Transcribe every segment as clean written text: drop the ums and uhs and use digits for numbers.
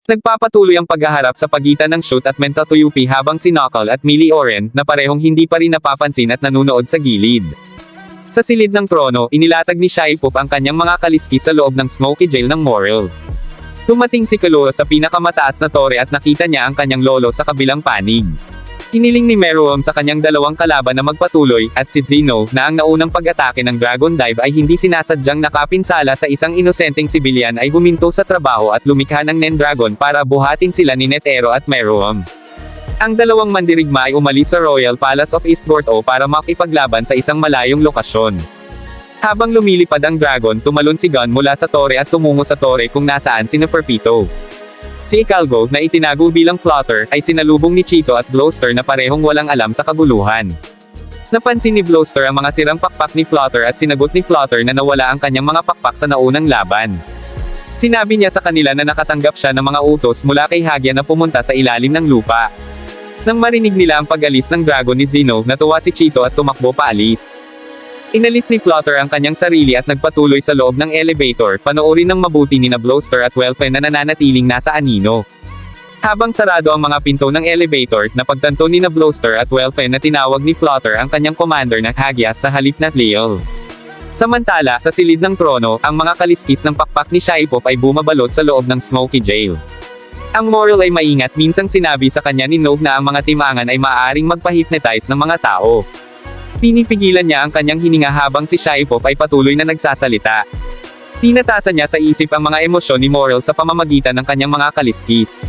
Nagpapatuloy ang paghaharap sa pagitan ng Shoot at Mentatuyupi habang si Knuckle at Melee-Oren, na parehong hindi pa rin napapansin at nanunood sa gilid. Sa silid ng trono, inilatag ni Shaipop ang kanyang mga kaliskis sa loob ng Smoky Jail ng Morel. Tumating si Killua sa pinakamataas na tore at nakita niya ang kanyang lolo sa kabilang panig. Iniling ni Meruem sa kanyang dalawang kalaban na magpatuloy, at si Zeno, na ang naunang pag-atake ng Dragon Dive ay hindi sinasadyang nakapinsala sa isang inosenteng sibilyan ay huminto sa trabaho at lumikha ng Nendragon para buhatin sila ni Netero at Meruem. Ang dalawang mandirigma ay umalis sa Royal Palace of East Gorto para makipaglaban sa isang malayong lokasyon. Habang lumilipad ang dragon, tumalon si Gon mula sa tore at tumungo sa tore kung nasaan si Neferpito. Si Ikalgo, na itinago bilang Flutter, ay sinalubong ni Cheeto at Blowster na parehong walang alam sa kaguluhan. Napansin ni Blowster ang mga sirang pakpak ni Flutter at sinagot ni Flutter na nawala ang kanyang mga pakpak sa naunang laban. Sinabi niya sa kanila na nakatanggap siya ng mga utos mula kay Hagya na pumunta sa ilalim ng lupa. Nang marinig nila ang pag-alis ng dragon ni Zeno, natuwa si Cheeto at tumakbo paalis. Inalis ni Flutter ang kanyang sarili at nagpatuloy sa loob ng elevator, panoorin ng mabuti ni na Blowster at Welpen na nananatiling nasa anino. Habang sarado ang mga pinto ng elevator, napagtanto ni na Blowster at Welpen na tinawag ni Flutter ang kanyang commander na Hagya sa halip na Leo. Samantala, sa silid ng trono, ang mga kaliskis ng pakpak ni Shaipop ay bumabalot sa loob ng Smoky Jail. Ang Morel ay maingat, minsang sinabi sa kanya ni Nog na ang mga timangan ay maaaring magpa-hypnotize ng mga tao. Pinipigilan niya ang kanyang hininga habang si Shaipop ay patuloy na nagsasalita. Tinatasan niya sa isip ang mga emosyon ni Morel sa pamamagitan ng kanyang mga kaliskis.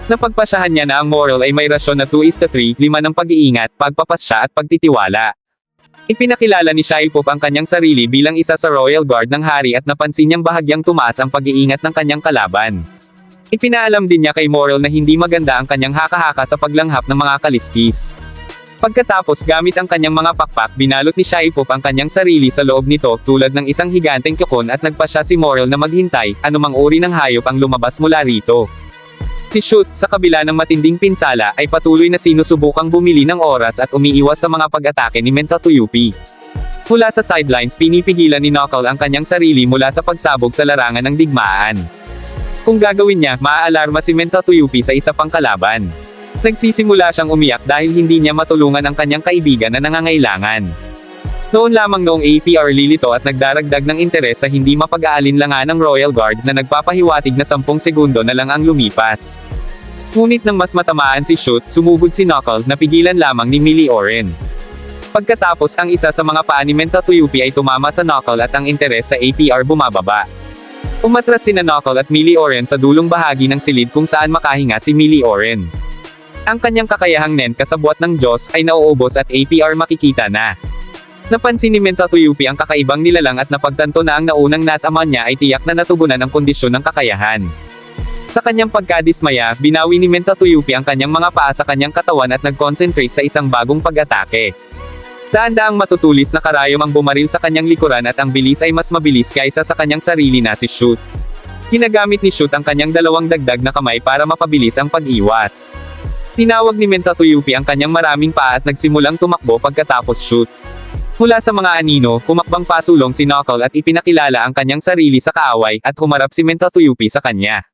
Napagpasyahan niya na ang Morel ay may rasyon na 2:3, 5 ng pag-iingat, pagpapasya at pagtitiwala. Ipinakilala ni Shaipop ang kanyang sarili bilang isa sa Royal Guard ng Hari at napansin niyang bahagyang tumaas ang pag-iingat ng kanyang kalaban. Ipinaalam din niya kay Morel na hindi maganda ang kanyang haka-haka sa paglanghap ng mga kaliskis. Pagkatapos gamit ang kanyang mga pakpak, binalot ni Shaipop ang kanyang sarili sa loob nito tulad ng isang higanteng kyokon at nagpasya si Morel na maghintay, anumang uri ng hayop ang lumabas mula rito. Si Shoot, sa kabila ng matinding pinsala, ay patuloy na sinusubukang bumili ng oras at umiiwas sa mga pag-atake ni Mentatuyupi. Mula sa sidelines, pinipigilan ni Knuckle ang kanyang sarili mula sa pagsabog sa larangan ng digmaan. Kung gagawin niya, maaalarma si Mentatuyupi sa isa pang kalaban. Nagsisimula siyang umiyak dahil hindi niya matulungan ang kanyang kaibigan na nangangailangan. Noon lamang noong APR lilito at nagdaragdag ng interes sa hindi mapag-aalinlangan ng Royal Guard na nagpapahiwatig na 10 segundo na lang ang lumipas. Ngunit nang mas matamaan si Shoot, sumugod si Knuckle, napigilan lamang ni Melee-Oren. Pagkatapos ang isa sa mga paa ni Mentatuyupi ay tumama sa Knuckle at ang interes sa APR bumababa. Umatras sina Knuckle at Melee-Oren sa dulong bahagi ng silid kung saan makahinga si Melee-Oren. Ang kanyang kakayahang Nen kasabwat ng Diyos ay nauubos at APR makikita na. Napansin ni Mentatuyupi ang kakaibang nilalang at napagtanto na ang naunang nataman niya ay tiyak na natugunan ang kondisyon ng kakayahan. Sa kanyang pagkadismaya, binawi ni Mentatuyupi ang kanyang mga paa sa kanyang katawan at nag-concentrate sa isang bagong pag-atake. Daan-daang matutulis na karayom ang bumaril sa kanyang likuran at ang bilis ay mas mabilis kaysa sa kanyang sarili na si Shoot. Ginagamit ni Shoot ang kanyang dalawang dagdag na kamay para mapabilis ang pag-iwas. Tinawag ni Mentatuyupi ang kanyang maraming paa at nagsimulang tumakbo pagkatapos Shoot. Mula sa mga anino, kumakbang pasulong si Knuckle at ipinakilala ang kanyang sarili sa kaaway, at humarap si Mentatuyupi sa kanya.